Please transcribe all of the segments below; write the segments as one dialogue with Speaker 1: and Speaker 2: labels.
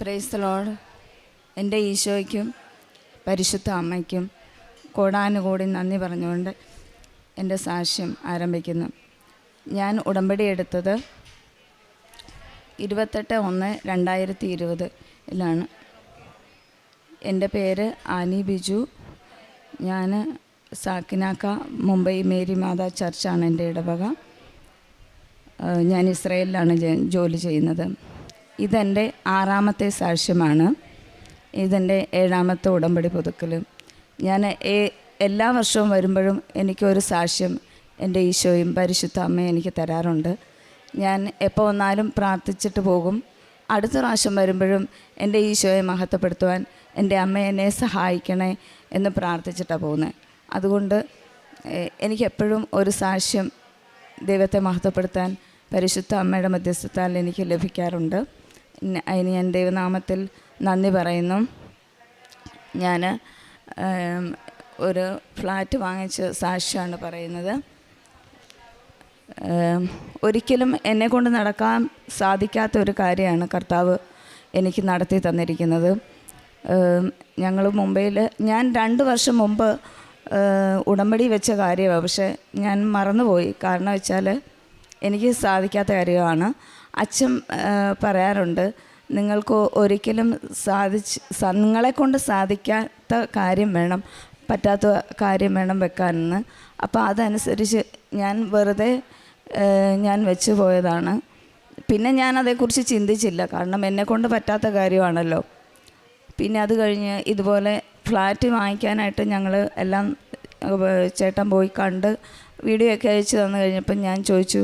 Speaker 1: Praise the Lord. എൻ്റെ ഈശോയ്ക്കും പരിശുദ്ധ അമ്മയ്ക്കും കോടാനുകോടി നന്ദി പറഞ്ഞുകൊണ്ട് എൻ്റെ സാക്ഷ്യം ആരംഭിക്കുന്നു. ഞാൻ ഉടമ്പടി എടുത്തത് 28/1/2020 എൻ്റെ പേര് ആനി ബിജു. ഞാൻ സാക്കിനാക്ക മുംബൈ മേരി മാതാ ചർച്ചാണ് എൻ്റെ ഇടവക. ഞാൻ ഇസ്രയേലിലാണ് ജോലി ചെയ്യുന്നത്. ഇതെൻ്റെ 6ാമത്തെ സാക്ഷ്യമാണ്. ഇതെൻ്റെ 7ാമത്തെ ഉടമ്പടി പുതുക്കൽ. ഞാൻ എല്ലാ വർഷവും വരുമ്പോഴും എനിക്കൊരു സാക്ഷ്യം എൻ്റെ ഈശോയും പരിശുദ്ധ അമ്മയും എനിക്ക് തരാറുണ്ട്. ഞാൻ എപ്പോൾ വന്നാലും പ്രാർത്ഥിച്ചിട്ട് പോകും. അടുത്ത പ്രാവശ്യം വരുമ്പോഴും എൻ്റെ ഈശോയെ മഹത്വപ്പെടുത്തുവാൻ എൻ്റെ അമ്മ എന്നെ സഹായിക്കണേ എന്ന് പ്രാർത്ഥിച്ചിട്ടാണ് പോകുന്നത്. അതുകൊണ്ട് എനിക്കെപ്പോഴും ഒരു സാക്ഷ്യം ദൈവത്തെ മഹത്വപ്പെടുത്താൻ പരിശുദ്ധ അമ്മയുടെ മധ്യസ്ഥത്താൽ എനിക്ക് ലഭിക്കാറുണ്ട്. അതിന് ഞാൻ ദൈവനാമത്തിൽ നന്ദി പറയുന്നു. ഞാൻ ഒരു ഫ്ലാറ്റ് വാങ്ങിച്ച സാക്ഷ്യമാണ് പറയുന്നത്. ഒരിക്കലും എന്നെക്കൊണ്ട് നടക്കാൻ സാധിക്കാത്ത ഒരു കാര്യമാണ് കർത്താവ് എനിക്ക് നടത്തി തന്നിരിക്കുന്നത്. ഞങ്ങൾ മുംബൈയിൽ ഞാൻ 2 വർഷം മുമ്പ് ഉടമ്പടി വെച്ച കാര്യമാണ്. പക്ഷേ ഞാൻ മറന്നുപോയി. കാരണം വെച്ചാൽ എനിക്ക് സാധിക്കാത്ത കാര്യമാണ്. അച്ഛൻ പറയാറുണ്ട്, നിങ്ങൾക്ക് ഒരിക്കലും നിങ്ങളെക്കൊണ്ട് സാധിക്കാത്ത കാര്യം വേണം, പറ്റാത്ത കാര്യം വേണം വെക്കാനെന്ന്. അപ്പോൾ അതനുസരിച്ച് ഞാൻ വെറുതെ വെച്ച് പോയതാണ്. പിന്നെ ഞാൻ അതേക്കുറിച്ച് ചിന്തിച്ചില്ല, കാരണം എന്നെക്കൊണ്ട് പറ്റാത്ത കാര്യമാണല്ലോ. പിന്നെ അത് കഴിഞ്ഞ് ഇതുപോലെ ഫ്ലാറ്റ് വാങ്ങിക്കാനായിട്ട് ഞങ്ങൾ എല്ലാം ചേട്ടൻ പോയി കണ്ട് വീഡിയോ ഒക്കെ അയച്ചു തന്നു കഴിഞ്ഞപ്പോൾ ഞാൻ ചോദിച്ചു,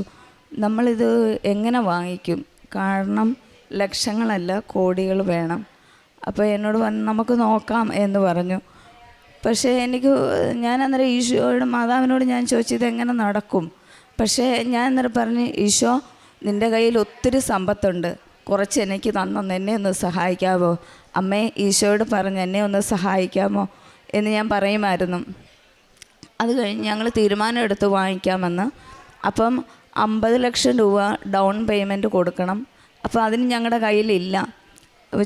Speaker 1: നമ്മളിത് എങ്ങനെ വാങ്ങിക്കും? കാരണം ലക്ഷങ്ങളല്ല, കോടികൾ വേണം. അപ്പോൾ എന്നോട് പറഞ്ഞു നമുക്ക് നോക്കാം എന്ന് പറഞ്ഞു. പക്ഷേ ഞാൻ അന്നേരം ഈശോയോട് മാതാവിനോട് ഞാൻ ചോദിച്ചു ഇതെങ്ങനെ നടക്കും? പക്ഷേ ഞാൻ അന്നേരം പറഞ്ഞു, ഈശോ നിൻ്റെ കയ്യിൽ ഒത്തിരി സമ്പത്തുണ്ട്, കുറച്ച് എനിക്ക് തന്നൊന്ന് എന്നെ ഒന്ന് സഹായിക്കാമോ? അമ്മേ, ഈശോയോട് പറഞ്ഞ് എന്നെ ഒന്ന് സഹായിക്കാമോ എന്ന് ഞാൻ പറയുമായിരുന്നു. അത് കഴിഞ്ഞ് ഞങ്ങൾ തീരുമാനം എടുത്ത് വാങ്ങിക്കാമെന്ന്. അപ്പം 50 ലക്ഷം രൂപ ഡൗൺ പേയ്മെൻറ്റ് കൊടുക്കണം. അപ്പോൾ അതിന് ഞങ്ങളുടെ കയ്യിലില്ല.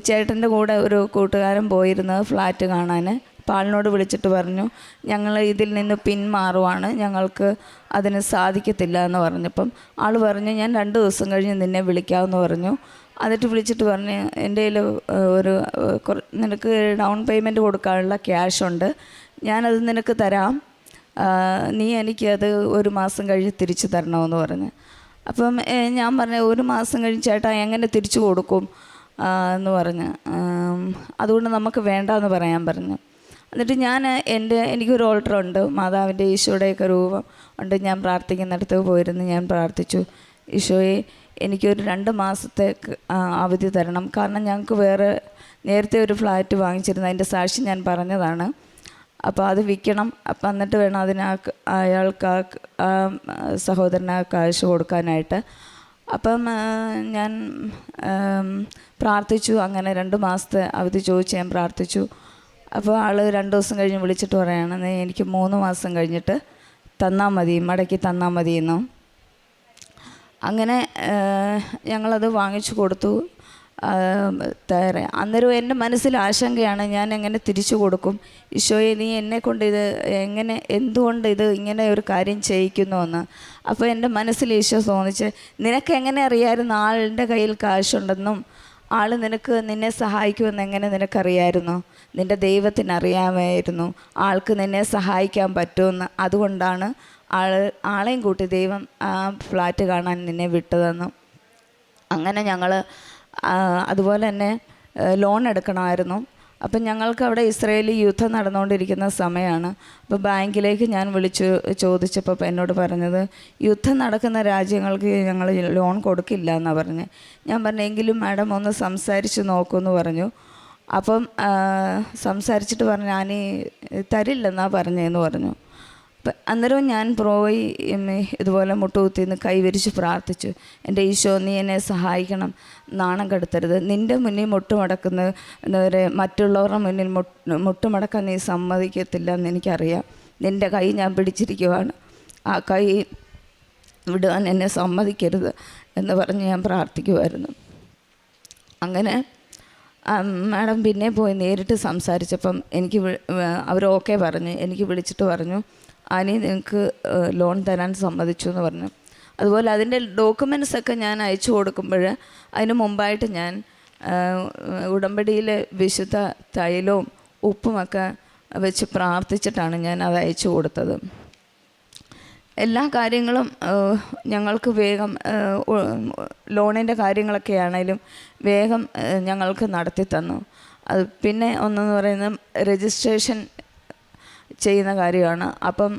Speaker 1: ചേട്ടൻ്റെ കൂടെ ഒരു കൂട്ടുകാരൻ പോയിരുന്നത് ഫ്ലാറ്റ് കാണാൻ. അപ്പോൾ ആളിനോട് വിളിച്ചിട്ട് പറഞ്ഞു, ഞങ്ങൾ ഇതിൽ നിന്ന് പിന്മാറുവാണ്, ഞങ്ങൾക്ക് അതിന് സാധിക്കത്തില്ല എന്ന് പറഞ്ഞപ്പം ആൾ പറഞ്ഞു, ഞാൻ 2 ദിവസം കഴിഞ്ഞ് നിന്നെ വിളിക്കാമെന്ന് പറഞ്ഞു. എന്നിട്ട് വിളിച്ചിട്ട് പറഞ്ഞു, എൻ്റെ കയ്യിൽ നിനക്ക് ഡൗൺ പേയ്മെൻറ്റ് കൊടുക്കാനുള്ള ക്യാഷുണ്ട്, ഞാനത് നിനക്ക് തരാം, നീ എനിക്കത് 1 മാസം കഴിഞ്ഞ് തിരിച്ചു തരണമെന്ന് പറഞ്ഞു. അപ്പം ഞാൻ പറഞ്ഞു, 1 മാസം കഴിഞ്ഞ് ചേട്ടാ എങ്ങനെ തിരിച്ചു കൊടുക്കും എന്ന് പറഞ്ഞ്, അതുകൊണ്ട് നമുക്ക് വേണ്ടാന്ന് പറയാൻ പറഞ്ഞു. എന്നിട്ട് എനിക്കൊരു ഓൾട്ടറുണ്ട്, മാതാവിൻ്റെ ഈശോയുടെയൊക്കെ രൂപം ഉണ്ട്. ഞാൻ പ്രാർത്ഥിക്കുന്നിടത്ത് പോയിരുന്നു. ഞാൻ പ്രാർത്ഥിച്ചു, ഈശോയെ എനിക്കൊരു 2 മാസത്തേക്ക് അവധി തരണം. കാരണം ഞങ്ങൾക്ക് നേരത്തെ ഒരു ഫ്ലാറ്റ് വാങ്ങിച്ചിരുന്നു, അതിൻ്റെ സാക്ഷി ഞാൻ പറഞ്ഞതാണ്. അപ്പോൾ അത് വിൽക്കണം. അപ്പം എന്നിട്ട് വേണം അയാൾക്ക് സഹോദരന് കാശ് കൊടുക്കാനായിട്ട്. അപ്പം ഞാൻ പ്രാർത്ഥിച്ചു. അങ്ങനെ 2 മാസത്തെ അവധി ചോദിച്ച് ഞാൻ പ്രാർത്ഥിച്ചു. അപ്പോൾ ആൾ 2 ദിവസം കഴിഞ്ഞ് വിളിച്ചിട്ട് പറയാണ്, എനിക്ക് 3 മാസം കഴിഞ്ഞിട്ട് തന്നാൽ മതി, മടക്കി തന്നാൽ മതിയെന്നും. അങ്ങനെ ഞങ്ങളത് വാങ്ങിച്ചു കൊടുത്തു. അന്നേരം എൻ്റെ മനസ്സിൽ ആശങ്കയാണ്, ഞാൻ എങ്ങനെ തിരിച്ചു കൊടുക്കും? ഈശോയെ നീ എന്നെക്കൊണ്ട് എന്തുകൊണ്ട് ഇങ്ങനെ ഒരു കാര്യം ചെയ്യിക്കുന്നുവെന്ന്. അപ്പോൾ എൻ്റെ മനസ്സിൽ ഈശോ തോന്നിച്ച്, നിനക്ക് എങ്ങനെ അറിയാമായിരുന്നു ആളുടെ കയ്യിൽ കാശുണ്ടെന്നും ആൾ നിന്നെ സഹായിക്കുമെന്ന് എങ്ങനെ നിനക്കറിയായിരുന്നു? നിൻ്റെ ദൈവത്തിന് അറിയാമായിരുന്നു ആൾക്ക് നിന്നെ സഹായിക്കാൻ പറ്റുമെന്ന്. അതുകൊണ്ടാണ് ആളെയും കൂട്ടി ദൈവം ആ ഫ്ലാറ്റ് കാണാൻ നിന്നെ വിട്ടതെന്നും. അങ്ങനെ ഞങ്ങൾ അതുപോലെ തന്നെ ലോൺ എടുക്കണമായിരുന്നു. അപ്പം ഞങ്ങൾക്ക് അവിടെ ഇസ്രയേലിൽ യുദ്ധം നടന്നുകൊണ്ടിരിക്കുന്ന സമയമാണ്. അപ്പോൾ ബാങ്കിലേക്ക് ഞാൻ ചോദിച്ചപ്പോൾ എന്നോട് പറഞ്ഞത്, യുദ്ധം നടക്കുന്ന രാജ്യങ്ങൾക്ക് ഞങ്ങൾ ലോൺ കൊടുക്കില്ല എന്നാണ് പറഞ്ഞത്. ഞാൻ പറഞ്ഞു, എങ്കിലും മാഡം ഒന്ന് സംസാരിച്ച് നോക്കുമെന്ന് പറഞ്ഞു. അപ്പം സംസാരിച്ചിട്ട് പറഞ്ഞു, ഞാൻ തരില്ലെന്നാണ് പറഞ്ഞതെന്ന് പറഞ്ഞു. അന്നേരം ഞാൻ പോയി ഇതുപോലെ മുട്ടുകുത്തിന്ന് കൈവരിച്ച് പ്രാർത്ഥിച്ചു, എൻ്റെ ഈശോ നീ എന്നെ സഹായിക്കണം, നാണം കെടുത്തരുത്. നിൻ്റെ മുന്നിൽ മുട്ടുമടക്കുന്നവരെ മറ്റുള്ളവരുടെ മുന്നിൽ മുട്ടുമടക്കാൻ നീ സമ്മതിക്കത്തില്ല എന്ന് എനിക്കറിയാം. നിൻ്റെ കൈ ഞാൻ പിടിച്ചിരിക്കുവാണ്, ആ കൈ വിടുവാൻ എന്നെ സമ്മതിക്കരുത് എന്ന് പറഞ്ഞ് ഞാൻ പ്രാർത്ഥിക്കുമായിരുന്നു. അങ്ങനെ മാഡം പിന്നെ പോയി നേരിട്ട് സംസാരിച്ചപ്പം എനിക്ക് അവർ ഓക്കെ പറഞ്ഞു. എനിക്ക് വിളിച്ചിട്ട് പറഞ്ഞു, ആനി നിങ്ങൾക്ക് ലോൺ തരാൻ സമ്മതിച്ചു എന്ന് പറഞ്ഞു. അതുപോലെ അതിൻ്റെ ഡോക്യുമെൻറ്റ്സൊക്കെ ഞാൻ അയച്ചു കൊടുക്കുമ്പോൾ അതിന് മുമ്പായിട്ട് ഞാൻ ഉടമ്പടിയിലെ വിശുദ്ധ തൈലവും ഉപ്പുമൊക്കെ വെച്ച് പ്രാർത്ഥിച്ചിട്ടാണ് ഞാൻ അത് അയച്ചു കൊടുത്തത്. എല്ലാ കാര്യങ്ങളും ഞങ്ങൾക്ക് വേഗം ലോണിൻ്റെ കാര്യങ്ങളൊക്കെ ആണെങ്കിലും വേഗം ഞങ്ങൾക്ക് നടത്തി തന്നു. അത് പിന്നെ ഒന്നെന്ന് പറയുന്നത് രജിസ്ട്രേഷൻ ചെയ്യുന്ന കാര്യമാണ്. അപ്പം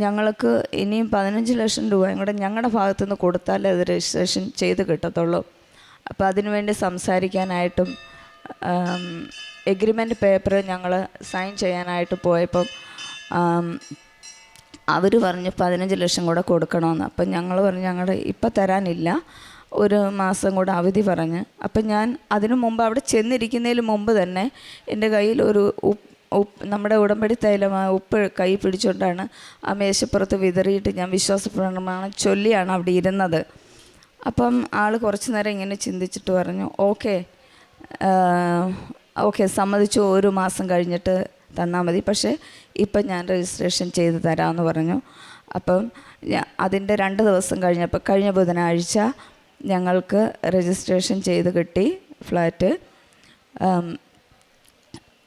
Speaker 1: ഞങ്ങൾക്ക് ഇനിയും 15 ലക്ഷം രൂപയും കൂടെ ഞങ്ങളുടെ ഭാഗത്തുനിന്ന് കൊടുത്താലേ അത് രജിസ്ട്രേഷൻ ചെയ്ത് കിട്ടത്തുള്ളൂ. അപ്പോൾ അതിനുവേണ്ടി സംസാരിക്കാനായിട്ടും എഗ്രിമെൻറ്റ് പേപ്പർ ഞങ്ങൾ സൈൻ ചെയ്യാനായിട്ട് പോയപ്പം അവർ പറഞ്ഞ് 15 ലക്ഷം കൂടെ കൊടുക്കണമെന്ന്. അപ്പം ഞങ്ങൾ പറഞ്ഞു ഞങ്ങളുടെ ഇപ്പം തരാനില്ല, 1 മാസം കൂടെ അവധി പറഞ്ഞ്. അപ്പം ഞാൻ അതിനു മുമ്പ് അവിടെ ചെന്നിരിക്കുന്നതിന് മുമ്പ് തന്നെ എൻ്റെ കയ്യിൽ ഒരു നമ്മുടെ ഉടമ്പടി തൈലമായ ഉപ്പ് കൈ പിടിച്ചുകൊണ്ടാണ് ആ മേശപ്പുറത്ത് വിതറിയിട്ട് ഞാൻ വിശ്വാസപ്രമാണം ചൊല്ലിയാണ് അവിടെ ഇരുന്നത്. അപ്പം ആൾ കുറച്ച് നേരം ഇങ്ങനെ ചിന്തിച്ചിട്ട് പറഞ്ഞു, ഓക്കെ സമ്മതിച്ചു, 1 മാസം കഴിഞ്ഞിട്ട് തന്നാൽ മതി, പക്ഷേ ഇപ്പം ഞാൻ രജിസ്ട്രേഷൻ ചെയ്ത് തരാമെന്ന് പറഞ്ഞു. അപ്പം അതിൻ്റെ 2 ദിവസം കഴിഞ്ഞപ്പോൾ കഴിഞ്ഞ ബുധനാഴ്ച ഞങ്ങൾക്ക് രജിസ്ട്രേഷൻ ചെയ്ത് കിട്ടി ഫ്ലാറ്റ്.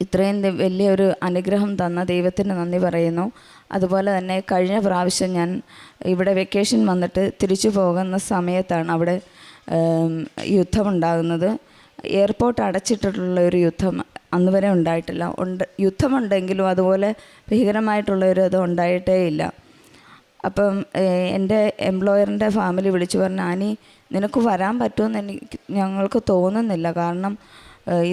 Speaker 1: ഇത്രയും വലിയൊരു അനുഗ്രഹം തന്ന ദൈവത്തിന് നന്ദി പറയുന്നു. അതുപോലെ തന്നെ കഴിഞ്ഞ പ്രാവശ്യം ഞാൻ ഇവിടെ വെക്കേഷൻ വന്നിട്ട് തിരിച്ചു പോകുന്ന സമയത്താണ് അവിടെ യുദ്ധമുണ്ടാകുന്നത്. എയർപോർട്ട് അടച്ചിട്ടുള്ള ഒരു യുദ്ധം അന്ന് വരെ ഉണ്ടായിട്ടില്ല. യുദ്ധമുണ്ടെങ്കിലും അതുപോലെ ഭീകരമായിട്ടുള്ളൊരു ഇത് ഉണ്ടായിട്ടേ ഇല്ല. അപ്പം എൻ്റെ എംപ്ലോയറിൻ്റെ ഫാമിലി വിളിച്ചു പറഞ്ഞു, ആനി നിനക്ക് വരാൻ പറ്റുമെന്ന് ഞങ്ങൾക്ക് തോന്നുന്നില്ല, കാരണം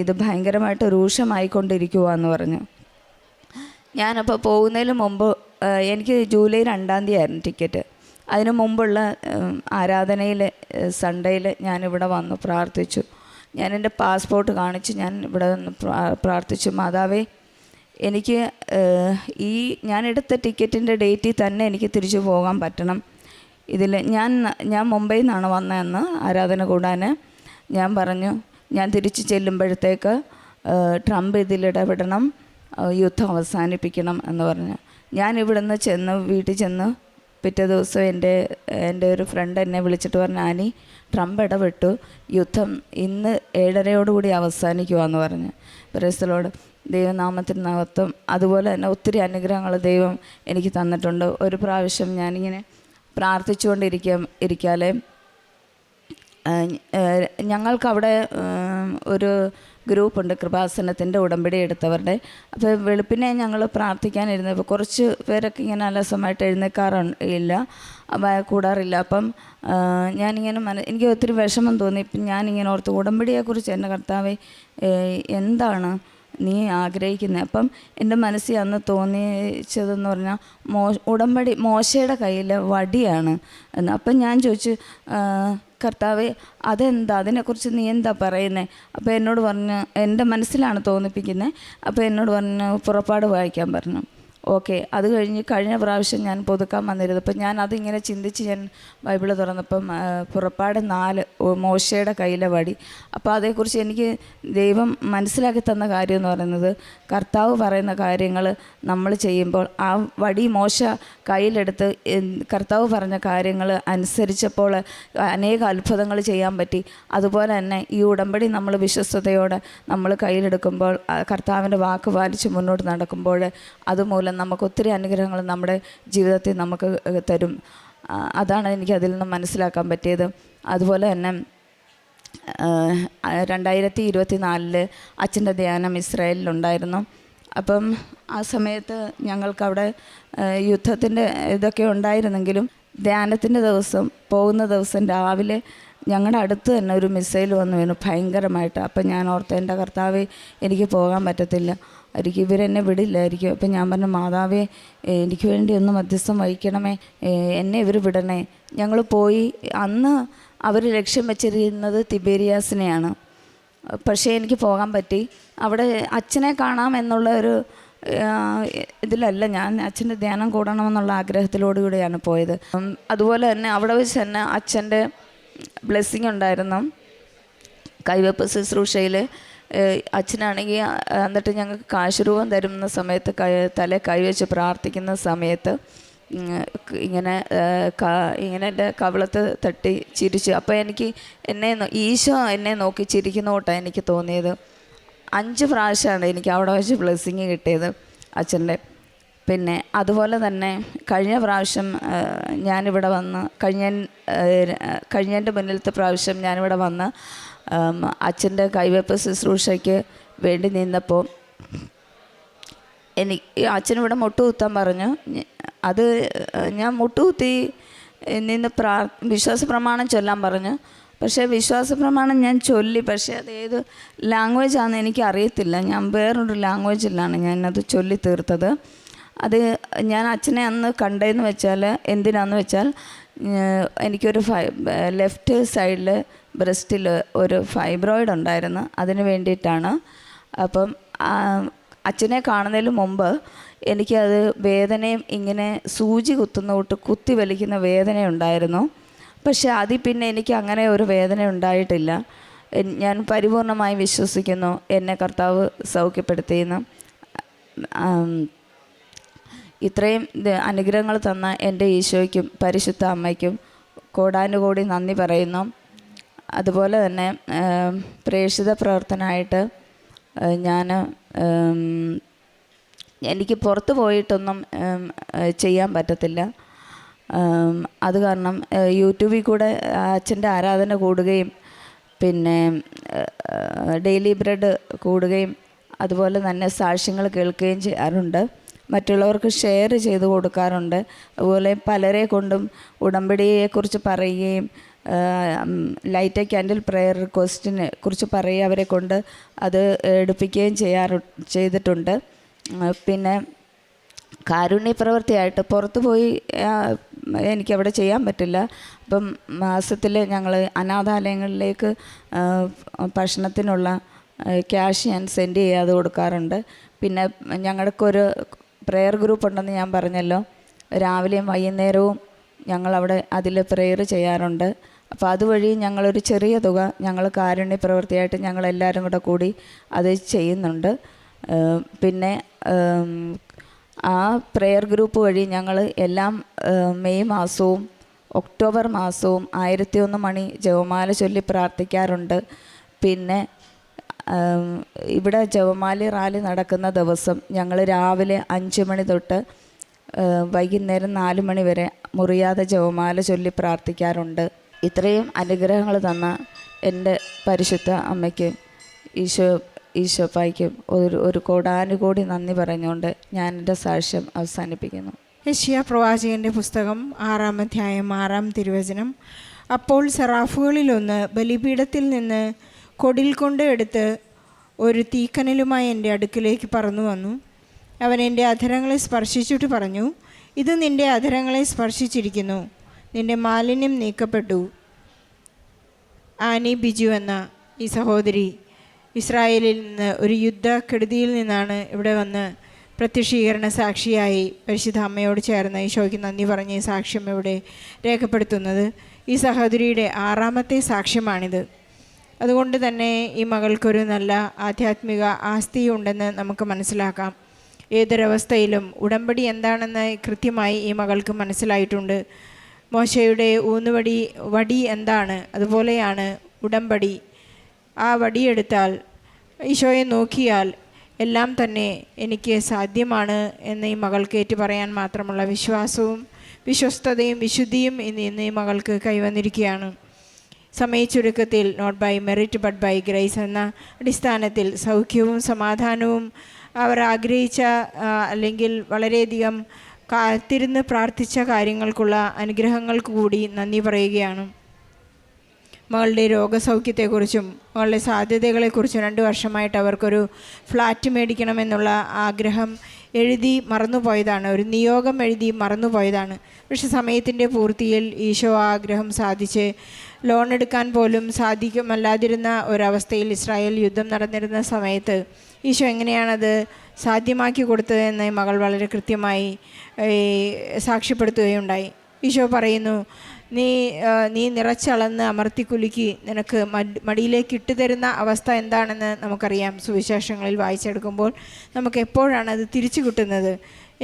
Speaker 1: ഇത് ഭയങ്കരമായിട്ട് രൂക്ഷമായിക്കൊണ്ടിരിക്കുകയെന്ന് പറഞ്ഞു. ഞാനപ്പോൾ പോകുന്നതിന് മുമ്പ് എനിക്ക് ജൂലൈ 2-ാം തീയതി ആയിരുന്നു ടിക്കറ്റ്. അതിനു മുമ്പുള്ള ആരാധനയിൽ സൺഡേയിൽ ഞാനിവിടെ വന്നു പ്രാർത്ഥിച്ചു. ഞാൻ എൻ്റെ പാസ്പോർട്ട് കാണിച്ച് ഞാൻ ഇവിടെ നിന്ന് പ്രാർത്ഥിച്ചു, മാതാവേ എനിക്ക് ഞാൻ എടുത്ത ടിക്കറ്റിൻ്റെ ഡേറ്റിൽ തന്നെ എനിക്ക് തിരിച്ചു പോകാൻ പറ്റണം. ഇതിൽ ഞാൻ മുംബൈയിൽ നിന്നാണ് വന്നതെന്ന് ആരാധന കൂടാൻ. ഞാൻ പറഞ്ഞു ഞാൻ തിരിച്ച് ചെല്ലുമ്പോഴത്തേക്ക് ട്രംപ് ഇതിലിടപെടണം, യുദ്ധം അവസാനിപ്പിക്കണം എന്ന് പറഞ്ഞു. ഞാൻ ഇവിടുന്ന് വീട്ടിൽ ചെന്ന് പിറ്റേ ദിവസം എൻ്റെ ഒരു ഫ്രണ്ട് എന്നെ വിളിച്ചിട്ട് പറഞ്ഞു, ആനി ട്രംപ് ഇടപെട്ടു, യുദ്ധം ഇന്ന് 7:30 അവസാനിക്കുവാന്ന് പറഞ്ഞു. പ്രൈസ്തലോട് ദൈവനാമത്തിന് മഹത്വം. അതുപോലെ തന്നെ ഒത്തിരി അനുഗ്രഹങ്ങൾ ദൈവം എനിക്ക് തന്നിട്ടുണ്ട്. ഒരു പ്രാവശ്യം ഞാനിങ്ങനെ പ്രാർത്ഥിച്ചുകൊണ്ടിരിക്കാതെ ഞങ്ങൾക്കവിടെ ഒരു ഗ്രൂപ്പുണ്ട് കൃപാസനത്തിൻ്റെ ഉടമ്പടി എടുത്തവരുടെ. അപ്പോൾ വെളുപ്പിനെ ഞങ്ങൾ പ്രാർത്ഥിക്കാനിരുന്നപ്പോൾ കുറച്ച് പേരൊക്കെ ഇങ്ങനെ അലസമായിട്ട് കൂടാറില്ല. അപ്പം ഞാനിങ്ങനെ എനിക്ക് ഒത്തിരി വിഷമം തോന്നി. ഇപ്പം ഞാനിങ്ങനെ ഓർത്ത് ഉടമ്പടിയെക്കുറിച്ച് എൻ്റെ കർത്താവേ എന്താണ് നീ ആഗ്രഹിക്കുന്നത്? അപ്പം എൻ്റെ മനസ്സിൽ അന്ന് തോന്നിച്ചതെന്ന് പറഞ്ഞാൽ ഉടമ്പടി മോശയുടെ കയ്യിൽ വടിയാണ് എന്ന്. അപ്പം ഞാൻ ചോദിച്ചു, കർത്താവേ അതെന്താ, അതിനെക്കുറിച്ച് നീ എന്താ പറയുന്നത്? അപ്പോൾ എന്നോട് പറഞ്ഞു, എൻ്റെ മനസ്സിലാണ് തോന്നിപ്പിക്കുന്നത്. അപ്പോൾ എന്നോട് പറഞ്ഞു പുറപ്പാട് വായിക്കാൻ പറഞ്ഞു. ഓക്കെ. അത് കഴിഞ്ഞ പ്രാവശ്യം ഞാൻ പുതുക്കാൻ വന്നിരുന്നു. അപ്പം ഞാൻ അതിങ്ങനെ ചിന്തിച്ച് ഞാൻ ബൈബിൾ തുറന്നപ്പം പുറപ്പാട് 4 മോശയുടെ കയ്യിലെ വടി. അപ്പോൾ അതേക്കുറിച്ച് എനിക്ക് ദൈവം മനസ്സിലാക്കി തന്ന കാര്യം എന്ന് പറയുന്നത്, കർത്താവ് പറയുന്ന കാര്യങ്ങൾ നമ്മൾ ചെയ്യുമ്പോൾ ആ വടി മോശ കയ്യിലെടുത്ത് കർത്താവ് പറഞ്ഞ കാര്യങ്ങൾ അനുസരിച്ചപ്പോൾ അനേക അത്ഭുതങ്ങൾ ചെയ്യാൻ പറ്റി. അതുപോലെ തന്നെ ഈ ഉടമ്പടി നമ്മൾ വിശ്വസ്തയോടെ നമ്മൾ കയ്യിലെടുക്കുമ്പോൾ കർത്താവിൻ്റെ വാക്ക് പാലിച്ച് മുന്നോട്ട് നടക്കുമ്പോൾ അതുമൂലം നമുക്ക് ഒത്തിരി അനുഗ്രഹങ്ങൾ നമ്മുടെ ജീവിതത്തിൽ നമുക്ക് തരും. അതാണ് എനിക്ക് അതിൽ നിന്ന് മനസ്സിലാക്കാൻ പറ്റിയത്. അതുപോലെ തന്നെ 2024 അച്ഛൻ്റെ ധ്യാനം ഇസ്രായേലിലുണ്ടായിരുന്നു. അപ്പം ആ സമയത്ത് ഞങ്ങൾക്കവിടെ യുദ്ധത്തിൻ്റെ ഇതൊക്കെ ഉണ്ടായിരുന്നെങ്കിലും ധ്യാനത്തിൻ്റെ ദിവസം പോകുന്ന ദിവസം രാവിലെ ഞങ്ങളുടെ അടുത്ത് തന്നെ ഒരു മിസൈൽ വന്നു വീണു ഭയങ്കരമായിട്ട്. അപ്പം ഞാൻ ഓർത്ത്, എൻ്റെ കർത്താവേ എനിക്ക് പോകാൻ പറ്റത്തില്ല, ആയിരിക്കും ഇവരെന്നെ വിടില്ലായിരിക്കും. അപ്പം ഞാൻ പറഞ്ഞു, മാതാവേ എനിക്ക് വേണ്ടി ഒന്ന് മധ്യസ്ഥം വഹിക്കണമേ, എന്നെ ഇവർ വിടണേ. ഞങ്ങൾ പോയി. അന്ന് അവർ ലക്ഷ്യം വെച്ചിരുന്നത് തിബേരിയാസിനെയാണ്. പക്ഷേ എനിക്ക് പോകാൻ പറ്റി. അവിടെ അച്ഛനെ കാണാം എന്നുള്ള ഒരു ഇതിലല്ല, ഞാൻ അച്ഛൻ്റെ ധ്യാനം കൂടണമെന്നുള്ള ആഗ്രഹത്തിലോടുകൂടിയാണ് പോയത്. അതുപോലെ തന്നെ അവിടെ വെച്ച് തന്നെ അച്ഛൻ്റെ ബ്ലെസ്സിങ് ഉണ്ടായിരുന്നു. കൈവെപ്പ് ശുശ്രൂഷയിൽ അച്ഛനാണെങ്കിൽ എന്നിട്ട് ഞങ്ങൾക്ക് കാശുരൂപം തരുന്ന സമയത്ത് തലേ കൈവച്ച് പ്രാർത്ഥിക്കുന്ന സമയത്ത് ഇങ്ങനെ ഇങ്ങനെ എൻ്റെ കവിളത്ത് തട്ടി ചിരിച്ചു. അപ്പോൾ എനിക്ക് ഈശോ എന്നെ നോക്കി ചിരിക്കുന്നോട്ടാണ് എനിക്ക് തോന്നിയത്. 5 പ്രാവശ്യമാണ് എനിക്ക് അവിടെ വെച്ച് ബ്ലെസ്സിങ് കിട്ടിയത് അച്ഛൻ്റെ. പിന്നെ അതുപോലെ തന്നെ കഴിഞ്ഞ പ്രാവശ്യം ഞാനിവിടെ വന്ന് കഴിഞ്ഞതിൻ്റെ മുന്നിലത്തെ പ്രാവശ്യം ഞാനിവിടെ വന്ന് അച്ഛൻ്റെ കൈവെപ്പ് ശുശ്രൂഷയ്ക്ക് വേണ്ടി നിന്നപ്പോൾ അച്ഛനിവിടെ മുട്ടുകുത്താൻ പറഞ്ഞു. അത് ഞാൻ മുട്ടുകുത്തി നിന്ന് വിശ്വാസ പ്രമാണം ചൊല്ലാൻ പറഞ്ഞു. പക്ഷേ വിശ്വാസ പ്രമാണം ഞാൻ ചൊല്ലി, പക്ഷേ അത് ഏത് ലാംഗ്വേജാണെന്ന് എനിക്ക് അറിയത്തില്ല. ഞാൻ വേറൊരു ലാംഗ്വേജിലാണ് ഞാനത് ചൊല്ലി തീർത്തത്. അത് ഞാൻ അച്ഛനെ അന്ന് കണ്ടതെന്ന് വെച്ചാൽ എന്തിനാന്ന് വെച്ചാൽ എനിക്കൊരു ലെഫ്റ്റ് സൈഡിൽ ബ്രസ്റ്റിൽ ഒരു ഫൈബ്രോയിഡ് ഉണ്ടായിരുന്നു, അതിന് വേണ്ടിയിട്ടാണ്. അപ്പം അച്ഛനെ കാണുന്നതിന് മുമ്പ് എനിക്കത് വേദനയും ഇങ്ങനെ സൂചി കുത്തുന്ന കുത്തി വലിക്കുന്ന വേദനയുണ്ടായിരുന്നു. പക്ഷേ അതിൽ പിന്നെ എനിക്ക് അങ്ങനെ ഒരു വേദന ഉണ്ടായിട്ടില്ല. ഞാൻ പരിപൂർണമായി വിശ്വസിക്കുന്നു എന്നെ കർത്താവ് സൗഖ്യപ്പെടുത്തിയെന്ന്. ഇത്രയും അനുഗ്രഹങ്ങൾ തന്ന എൻ്റെ ഈശോയ്ക്കും പരിശുദ്ധ അമ്മയ്ക്കും കോടാനുകോടി നന്ദി പറയുന്നു. അതുപോലെ തന്നെ പ്രേക്ഷിത പ്രവർത്തനമായിട്ട് എനിക്ക് പുറത്ത് പോയിട്ടൊന്നും ചെയ്യാൻ പറ്റത്തില്ല. അത് കാരണം യൂട്യൂബിൽ കൂടെ അച്ഛൻ്റെ ആരാധന കൂടുകയും പിന്നെ ഡെയിലി ബ്രെഡ് കൂടുകയും അതുപോലെ തന്നെ സാക്ഷ്യങ്ങൾ കേൾക്കുകയും ചെയ്യാറുണ്ട്. മറ്റുള്ളവർക്ക് ഷെയർ ചെയ്ത് കൊടുക്കാറുണ്ട്. അതുപോലെ പലരെ കൊണ്ടും ഉടമ്പടിയെക്കുറിച്ച് പറയുകയും ലൈറ്റ് എ ക്യാൻഡിൽ പ്രെയർ റിക്വസ്റ്റിനെ കുറിച്ച് പറയുക, അവരെ കൊണ്ട് അത് എടുപ്പിക്കുകയും ചെയ്തിട്ടുണ്ട്. പിന്നെ കാരുണ്യ പ്രവൃത്തിയായിട്ട് പുറത്തു പോയി എനിക്കവിടെ ചെയ്യാൻ പറ്റില്ല. അപ്പം മാസത്തിൽ ഞങ്ങൾ അനാഥാലയങ്ങളിലേക്ക് ഭക്ഷണത്തിനുള്ള ക്യാഷ് ഞാൻ സെൻഡ് ചെയ്യാതെ കൊടുക്കാറുണ്ട്. പിന്നെ ഞങ്ങൾക്കൊരു പ്രെയർ ഗ്രൂപ്പ് ഉണ്ടെന്ന് ഞാൻ പറഞ്ഞല്ലോ, രാവിലെയും വൈകുന്നേരവും ഞങ്ങളവിടെ അതിൽ പ്രെയർ ചെയ്യാറുണ്ട്. അപ്പോൾ അതുവഴി ഞങ്ങളൊരു ചെറിയ തുക ഞങ്ങൾ കാരുണ്യ പ്രവൃത്തിയായിട്ട് ഞങ്ങളെല്ലാവരും കൂടി അത് ചെയ്യുന്നുണ്ട്. പിന്നെ ആ പ്രെയർ ഗ്രൂപ്പ് വഴി ഞങ്ങൾ എല്ലാം മെയ് മാസവും ഒക്ടോബർ മാസവും 1001 മണി ജപമാല ചൊല്ലി പ്രാർത്ഥിക്കാറുണ്ട്. പിന്നെ ഇവിടെ ജപമാല റാലി നടക്കുന്ന ദിവസം ഞങ്ങൾ രാവിലെ 5 മണി തൊട്ട് വൈകുന്നേരം 4 മണി വരെ മുറിയാതെ ജപമാല ചൊല്ലി പ്രാർത്ഥിക്കാറുണ്ട്. ഇത്രയും അനുഗ്രഹങ്ങൾ തന്ന എൻ്റെ പരിശുദ്ധ അമ്മയ്ക്ക് ഈശോപ്പായ്ക്കും ഒരു കോടാനുകോടി നന്ദി പറഞ്ഞുകൊണ്ട് ഞാൻ എൻ്റെ സാക്ഷ്യം അവസാനിപ്പിക്കുന്നു.
Speaker 2: യെശയ്യാ പ്രവാചകൻ്റെ പുസ്തകം 6-ാം അധ്യായം 6-ാം തിരുവചനം. അപ്പോൾ സെറാഫുകളിലൊന്ന് ബലിപീഠത്തിൽ നിന്ന് കൊടിൽ കൊണ്ട് എടുത്ത് ഒരു തീക്കനലുമായി എൻ്റെ അടുക്കിലേക്ക് പറന്നു വന്നു. അവൻ എൻ്റെ അധരങ്ങളെ സ്പർശിച്ചിട്ട് പറഞ്ഞു, ഇത് നിൻ്റെ അധരങ്ങളെ സ്പർശിച്ചിരിക്കുന്നു, നിൻ്റെ മാലിന്യം നീക്കപ്പെട്ടു. ആനി ബിജു എന്ന ഈ സഹോദരി ഇസ്രായേലിൽ നിന്ന് ഒരു യുദ്ധക്കെടുതിയിൽ നിന്നാണ് ഇവിടെ വന്ന് പ്രത്യക്ഷീകരണ സാക്ഷിയായി പരിശുദ്ധ അമ്മയോട് ചേർന്ന് ഈശോയ്ക്ക് നന്ദി പറഞ്ഞ് സാക്ഷ്യം ഇവിടെ രേഖപ്പെടുത്തുന്നത്. ഈ സഹോദരിയുടെ 6-ാമത്തെ സാക്ഷ്യമാണിത്. അതുകൊണ്ട് തന്നെ ഈ മകൾക്കൊരു നല്ല ആധ്യാത്മിക ആസ്തിയുണ്ടെന്ന് നമുക്ക് മനസ്സിലാക്കാം. ഏതൊരവസ്ഥയിലും ഉടമ്പടി എന്താണെന്ന് കൃത്യമായി ഈ മകൾക്ക് മനസ്സിലായിട്ടുണ്ട്. മോശയുടെ വടി എന്താണ്, അതുപോലെയാണ് ഉടമ്പടി. ആ വടിയെടുത്താൽ ഈശോയെ നോക്കിയാൽ എല്ലാം തന്നെ എനിക്ക് സാധ്യമാണ് എന്ന് ഈ മകൾക്ക് ഏറ്റു പറയാൻ മാത്രമുള്ള വിശ്വാസവും വിശ്വസ്തതയും വിശുദ്ധിയും ഇന്ന് ഈ മകൾക്ക് കൈവന്നിരിക്കുകയാണ്. സമയച്ചുരുക്കത്തിൽ not by merit but by grace എന്ന അടിസ്ഥാനത്തിൽ സൗഖ്യവും സമാധാനവും അവർ ആഗ്രഹിച്ച അല്ലെങ്കിൽ വളരെയധികം കാത്തിരുന്ന് പ്രാർത്ഥിച്ച കാര്യങ്ങൾക്കുള്ള അനുഗ്രഹങ്ങൾക്ക് കൂടി നന്ദി പറയുകയാണ്. മകളുടെ രോഗസൗഖ്യത്തെക്കുറിച്ചും മകളുടെ സാധ്യതകളെക്കുറിച്ചും 2 വർഷമായിട്ട് അവർക്കൊരു ഫ്ലാറ്റ് മേടിക്കണമെന്നുള്ള ആഗ്രഹം എഴുതി മറന്നുപോയതാണ്, ഒരു നിയോഗം എഴുതി മറന്നുപോയതാണ്. പക്ഷെ സമയത്തിൻ്റെ പൂർത്തിയിൽ ഈശോ ആഗ്രഹം സാധിച്ച് ലോൺ എടുക്കാൻ പോലും സാധിക്കുമല്ലാതിരുന്ന ഒരവസ്ഥയിൽ ഇസ്രായേൽ യുദ്ധം നടന്നിരുന്ന സമയത്ത് ഈശോ എങ്ങനെയാണത് സാധ്യമാക്കി കൊടുത്തതെന്ന് മകൾ വളരെ കൃത്യമായി സാക്ഷ്യപ്പെടുത്തുകയുണ്ടായി. ഈശോ പറയുന്നു, നീ നിറച്ചളന്ന് അമർത്തിക്കുലുക്കി നിനക്ക് മടിയിലേക്ക് ഇട്ടുതരുന്ന അവസ്ഥ എന്താണെന്ന് നമുക്കറിയാം. സുവിശേഷങ്ങളിൽ വായിച്ചെടുക്കുമ്പോൾ നമുക്ക് എപ്പോഴാണ് അത് തിരിച്ചു കിട്ടുന്നത്?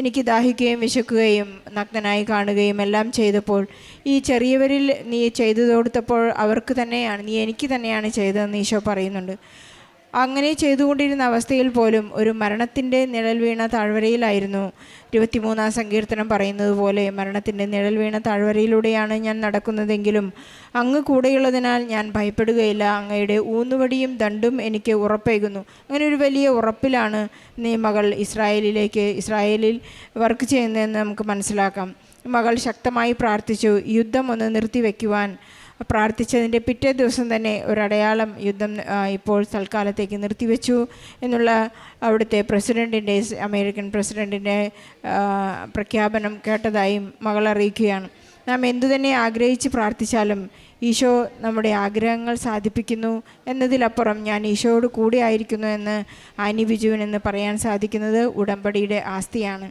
Speaker 2: എനിക്ക് ദാഹിക്കുകയും വിശക്കുകയും നഗ്നനായി കാണുകയും എല്ലാം ചെയ്തപ്പോൾ ഈ ചെറിയവരിൽ നീ ചെയ്തു കൊടുത്തപ്പോൾ അവർക്ക് തന്നെയാണ്, നീ എനിക്ക് തന്നെയാണ് ചെയ്തതെന്ന് ഈശോ പറയുന്നുണ്ട്. അങ്ങനെ ചെയ്തുകൊണ്ടിരുന്ന അവസ്ഥയിൽ പോലും ഒരു മരണത്തിൻ്റെ നിഴൽ വീണ താഴ്വരയിലായിരുന്നു. 23-ാം സങ്കീർത്തനം പറയുന്നത് പോലെ, മരണത്തിൻ്റെ നിഴൽ വീണ താഴ്വരയിലൂടെയാണ് ഞാൻ നടക്കുന്നതെങ്കിലും അങ്ങ് കൂടെയുള്ളതിനാൽ ഞാൻ ഭയപ്പെടുകയില്ല, അങ്ങയുടെ ഊന്നുവടിയും ദണ്ടും എനിക്ക് ഉറപ്പേകുന്നു. അങ്ങനെ ഒരു വലിയ ഉറപ്പിലാണ് നീ മകൾ ഇസ്രായേലിൽ വർക്ക് ചെയ്യുന്നതെന്ന് നമുക്ക് മനസ്സിലാക്കാം. മകൾ ശക്തമായി പ്രാർത്ഥിച്ചു. യുദ്ധം ഒന്ന് നിർത്തിവെക്കുവാൻ പ്രാർത്ഥിച്ചതിൻ്റെ പിറ്റേ ദിവസം തന്നെ ഒരടയാളം യുദ്ധം ഇപ്പോൾ തൽക്കാലത്തേക്ക് നിർത്തിവെച്ചു എന്നുള്ള അവിടുത്തെ അമേരിക്കൻ പ്രസിഡൻറ്റിൻ്റെ പ്രഖ്യാപനം കേട്ടതായും മകൾ അറിയിക്കുകയാണ്. നാം എന്തുതന്നെ ആഗ്രഹിച്ച് പ്രാർത്ഥിച്ചാലും ഈശോ നമ്മുടെ ആഗ്രഹങ്ങൾ സാധിപ്പിക്കുന്നു എന്നതിലപ്പുറം ഞാൻ ഈശോയോട് കൂടെ ആയിരിക്കുന്നു എന്ന് ആനി ബിജുവിനെന്ന് പറയാൻ സാധിക്കുന്നത് ഉടമ്പടിയുടെ ആസ്തിയാണ്.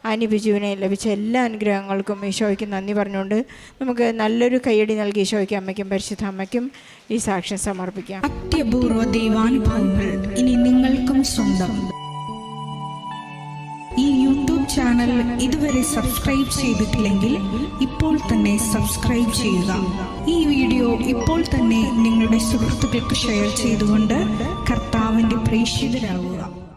Speaker 2: ആനി ബിജുവിനെ ലഭിച്ച എല്ലാ അനുഗ്രഹങ്ങൾക്കും ഈശോയ്ക്ക് നന്ദി പറഞ്ഞുകൊണ്ട് നമുക്ക് നല്ലൊരു കയ്യടി നൽകി ഈശോയ്ക്ക് അമ്മയ്ക്കും പരിശുദ്ധ അമ്മയ്ക്കും ഈ സാക്ഷ്യം സമർപ്പിക്കാം.
Speaker 3: അത്യപൂർവ ദൈവാനുഭവങ്ങൾ ഇനി നിങ്ങൾക്കും സ്വന്തം. ഈ യൂട്യൂബ് ചാനൽ ഇതുവരെ സബ്സ്ക്രൈബ് ചെയ്തിട്ടില്ലെങ്കിൽ ഇപ്പോൾ തന്നെ സബ്സ്ക്രൈബ് ചെയ്യുക. ഈ വീഡിയോ ഇപ്പോൾ തന്നെ നിങ്ങളുടെ സുഹൃത്തുക്കൾക്ക് ഷെയർ ചെയ്തുകൊണ്ട് കർത്താവിൻ്റെ പ്രേക്ഷിതരാകുക.